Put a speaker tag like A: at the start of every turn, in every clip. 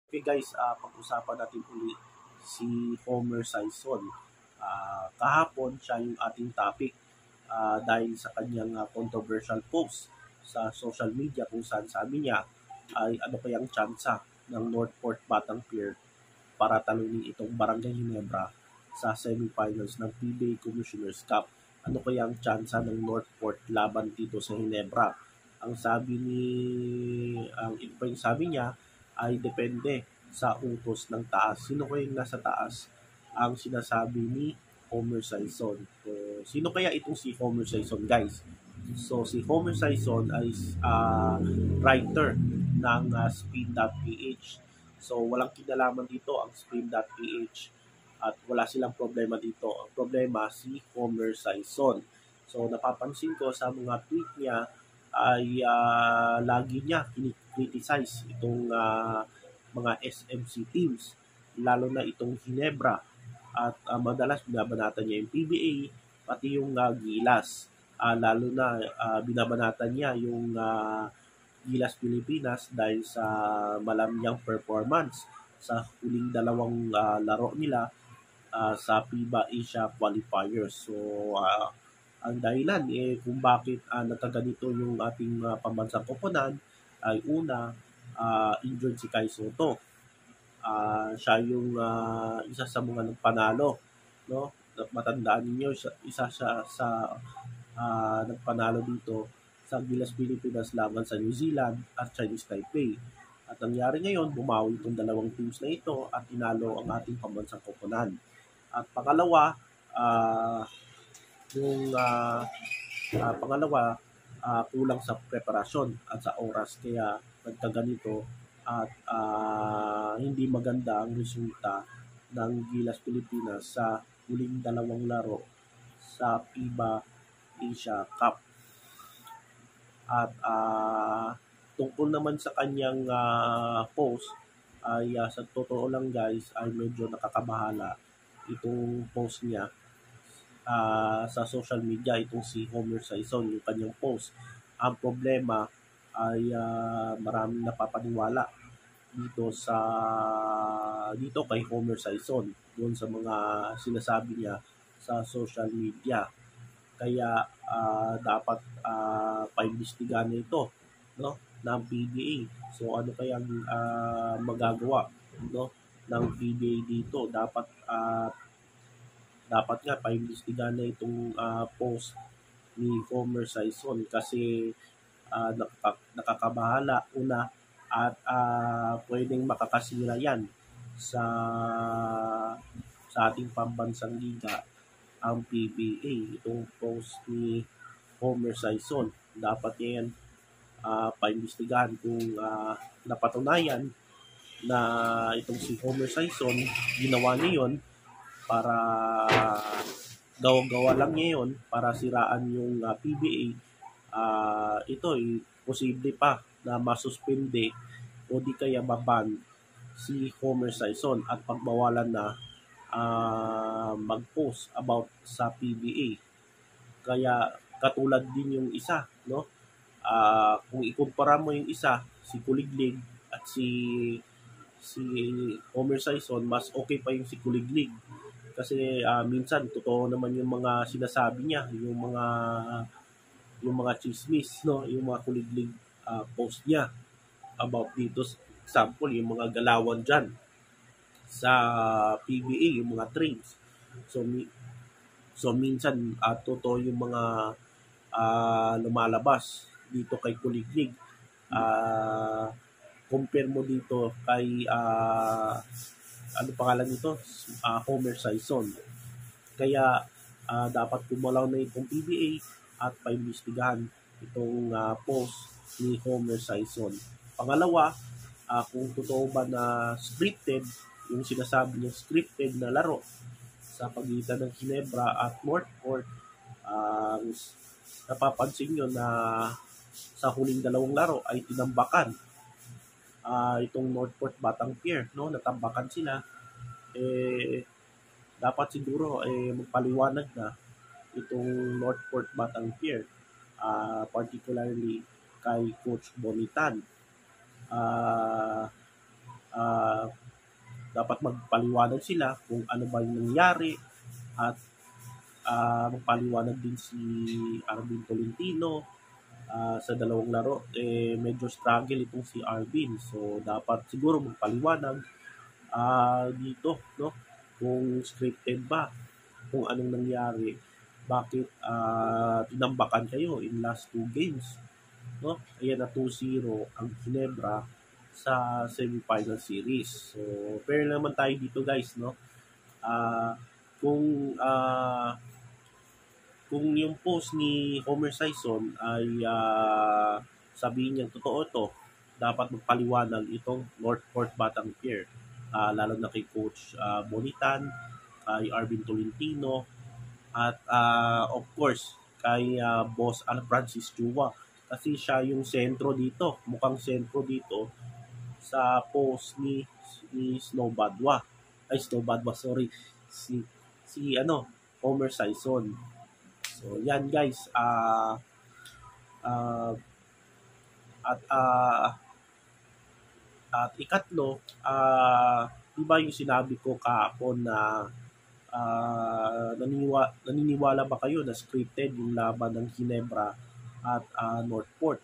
A: Okay guys, pag-usapan natin uli si Homer Sison. Kahapon siya yung ating topic dahil sa kanyang controversial post sa social media kung saan sabi niya ay ano kayang tsansa ng Northport Batang Pier para talunin itong Barangay Ginebra sa semifinals ng PBA Commissioner's Cup. Ano kayang tsansa ng Northport laban dito sa Ginebra? Ang sabi ni ang sabi niya ay depende sa utos ng taas. Sino kayang nasa taas? Ang sinasabi ni Homer Sison. So, sino kaya itong si Homer Sison, guys? So, si Homer Sison ay writer ng Spin.ph. So, walang kinalaman dito ang Spin.ph at wala silang problema dito. Ang problema si Homer Sison. So, napapansin ko sa mga tweet niya ay lagi niya criticize itong mga SMC teams, lalo na itong Ginebra. At madalas binabanatan niya yung PBA, pati yung Gilas. Lalo na binabanatan niya yung Gilas Pilipinas dahil sa malamyang performance sa huling dalawang laro nila sa FIBA Asia Qualifiers. So, ang dahilan kung bakit nagkaganito yung ating pambansang koponan ay una, injured si Kai Soto. Siya yung isa sa mga nagpanalo, no? Matandaan ninyo, isa siya sa nagpanalo dito sa Gilas Pilipinas laban sa New Zealand at Chinese Taipei. At nangyari ngayon, bumawi itong dalawang teams na ito at tinalo ang ating pambansang koponan. At pangalawa, yung kulang sa preparasyon at sa oras kaya nagkaganito at hindi maganda ang resulta ng Gilas Pilipinas sa huling dalawang laro sa FIBA Asia Cup. At tungkol naman sa kanyang post ay sa totoo lang guys ay medyo nakakabahala itong post niya sa social media, itong si Homer Sison, yung kanyang post. Ang problema ay maraming napapaniwala dito kay Homer Sison doon sa mga sinasabi niya sa social media. Kaya dapat paimbestigahan ito, no, ng PBA. So ano kayang magagawa, no, ng PBA dito? Dapat nga paimbestigahan na itong post ni Homer Sison kasi nakakabahala una at pwedeng makakasira yan sa ating pambansang liga, ang PBA. Itong post ni Homer Sison, dapat yan paimbestigahan kung napatunayan na itong si Homer Sison ginawa niya yun para gawa lang niya yun para siraan yung PBA. Ito posible pa na masuspende o di kaya baban si Homer Sison at pagbawalan na mag-post about sa PBA. Kaya katulad din yung isa, no? Kung ikumpara mo yung isa, si Kuliglig at si Homer Sison, mas okay pa yung si Kuliglig. Kasi minsan totoo naman yung mga sinasabi niya, yung mga chismis, no, yung mga Kuliglig post niya about dito. Example, yung mga galawan dyan sa PBA, yung mga trades. So minsan totoo yung mga lumalabas dito kay Kuliglig. Compare mo dito kay ano pangalan nito? Homer Sison. Kaya dapat kumalaw na itong PBA at paimbestigahan itong post ni Homer Sison. Pangalawa, kung totoo ba na scripted, yung sinasabi niya scripted na laro sa pagitan ng Ginebra at Northport, napapansin nyo na sa huling dalawang laro ay tinambakan itong Northport Batang Pier, no? Natambakan sila. Dapat siguro magpaliwanag na itong Northport Batang Pier, particularly kay Coach Bonitan. Ah, dapat magpaliwanag sila kung ano ba yung nangyari at magpaliwanag din si Arvin Tolentino sa dalawang laro. Medyo struggle itong si Arvin. So, dapat siguro magpaliwanag dito, no? Kung scripted ba, kung anong nangyari, bakit tinambakan kayo in last two games, no? Ayan na 2-0 ang Ginebra sa semifinal series. So, fair naman tayo dito guys, no? Ah, kung kung yung post ni Homer Sison ay sabihin niyang totoo to, dapat magpaliwanag itong Northport Batang Pier. Lalo na kay Coach Bonitan, kay Arvin Tolentino, at of course, kay Boss Francis Chua. Kasi siya yung sentro dito, mukhang sentro dito sa post ni Snow Badwa. Ay, Snow Badwa, sorry. Si Homer Sison. So, yan guys. Uh, at at ikatlo, di ba yung sinabi ko kahapon na naniniwala ba kayo na scripted yung laban ng Ginebra at Northport?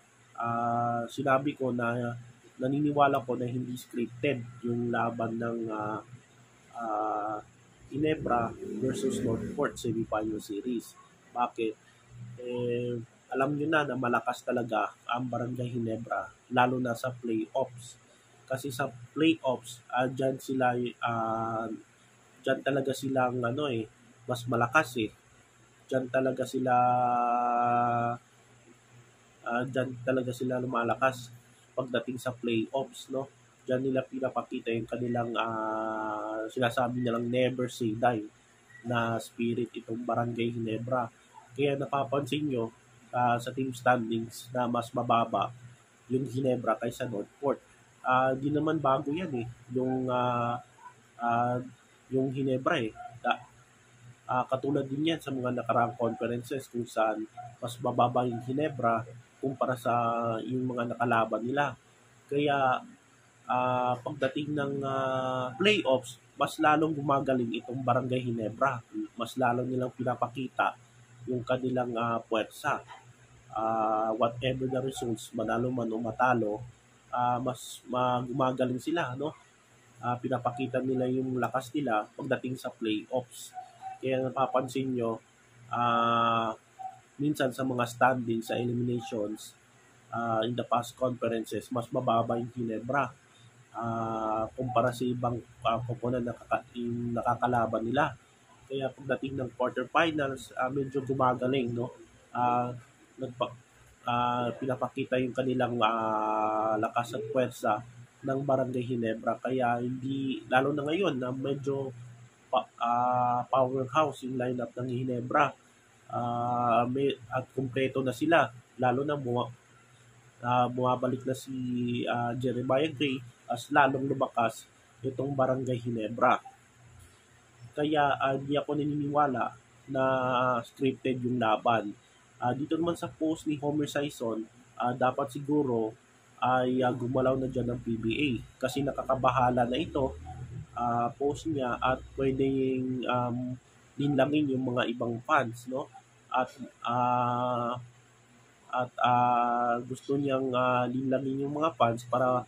A: Sinabi ko na naniniwala ko na hindi scripted yung laban ng Ginebra versus Northport semifinal series. Bakit? Alam nyo na malakas talaga ang Barangay Ginebra, lalo na sa playoffs. Kasi sa playoffs, dyan talaga silang mas malakas eh. Dyan talaga sila lumalakas pagdating sa playoffs, no? Diyan nila pinapakita yung kanilang sinasabi nilang never say die na spirit itong Barangay Ginebra. Kaya napapansin nyo sa team standings na mas mababa yung Ginebra kaysa Northport. Di naman bago yan eh. Yung Ginebra eh. Katulad din yan sa mga nakaraang conferences kung saan mas mababa yung Ginebra kumpara sa yung mga nakalaban nila. Kaya pagdating ng playoffs, mas lalong gumagaling itong Barangay Ginebra. Mas lalong nilang pinapakita yung kanilang puwersa. Whatever the results, manalo man o matalo, mas gumagaling sila, no? Pinapakita nila yung lakas nila pagdating sa playoffs. Kaya napapansin nyo, minsan sa mga standing sa eliminations, in the past conferences, mas mababa yung Ginebra kumpara sa ibang koponan na nakakalaban nila. Kaya pagdating ng quarterfinals, medyo gumagaling, no? Pinapakita yung kanilang lakas at puwersa ng Barangay Ginebra. Kaya hindi, lalo na ngayon na medyo powerhouse yung lineup ng Ginebra. At kumpleto na sila. Lalo na bumabalik na si Jeremiah Gray as lalong lumakas itong Barangay Ginebra. Kaya hindi ako naniniwala na scripted yung laban. Dito naman sa post ni Homer Sison, dapat siguro ay gumalaw na dyan ng PBA kasi nakakabahala na ito post niya at pwedeng linlangin yung mga ibang fans, no? At gusto niyang linlangin yung mga fans para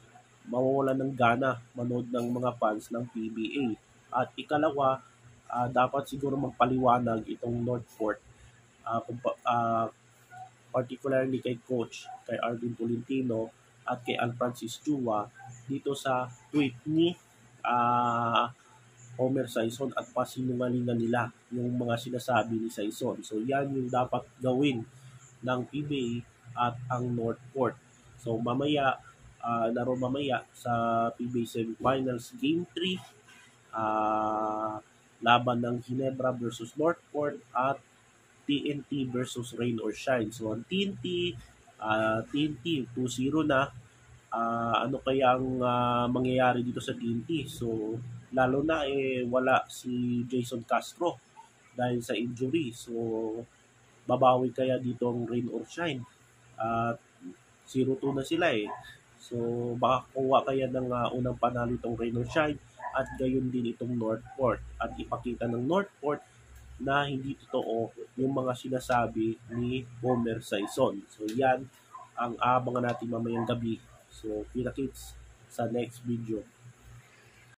A: mawawala ng gana manood ng mga fans ng PBA. At ikalawa, dapat siguro magpaliwanag itong Northport, particularly kay Coach, kay Arvin Tolentino at kay Francis Chua dito sa tweet ni Homer Sison at pasinungalingan nila yung mga sinasabi ni Sison. So yan yung dapat gawin ng PBA at ang Northport. So mamaya, laro mamaya sa PBA Semifinals Game 3, laban ng Ginebra versus Northport at TNT versus Rain or Shine. So ang TNT 2-0 na. Ano kaya ang mangyayari dito sa TNT? So lalo na wala si Jason Castro dahil sa injury. So babawi kaya dito ang Rain or Shine. 0-2 na sila eh. So, baka kuha kaya ng unang panalo itong Rain or Shine at gayon din itong Northport. At ipakita ng Northport na hindi totoo yung mga sinasabi ni Homer Sison. So, yan ang abangan natin mamayang gabi. So, kita-kits sa next video.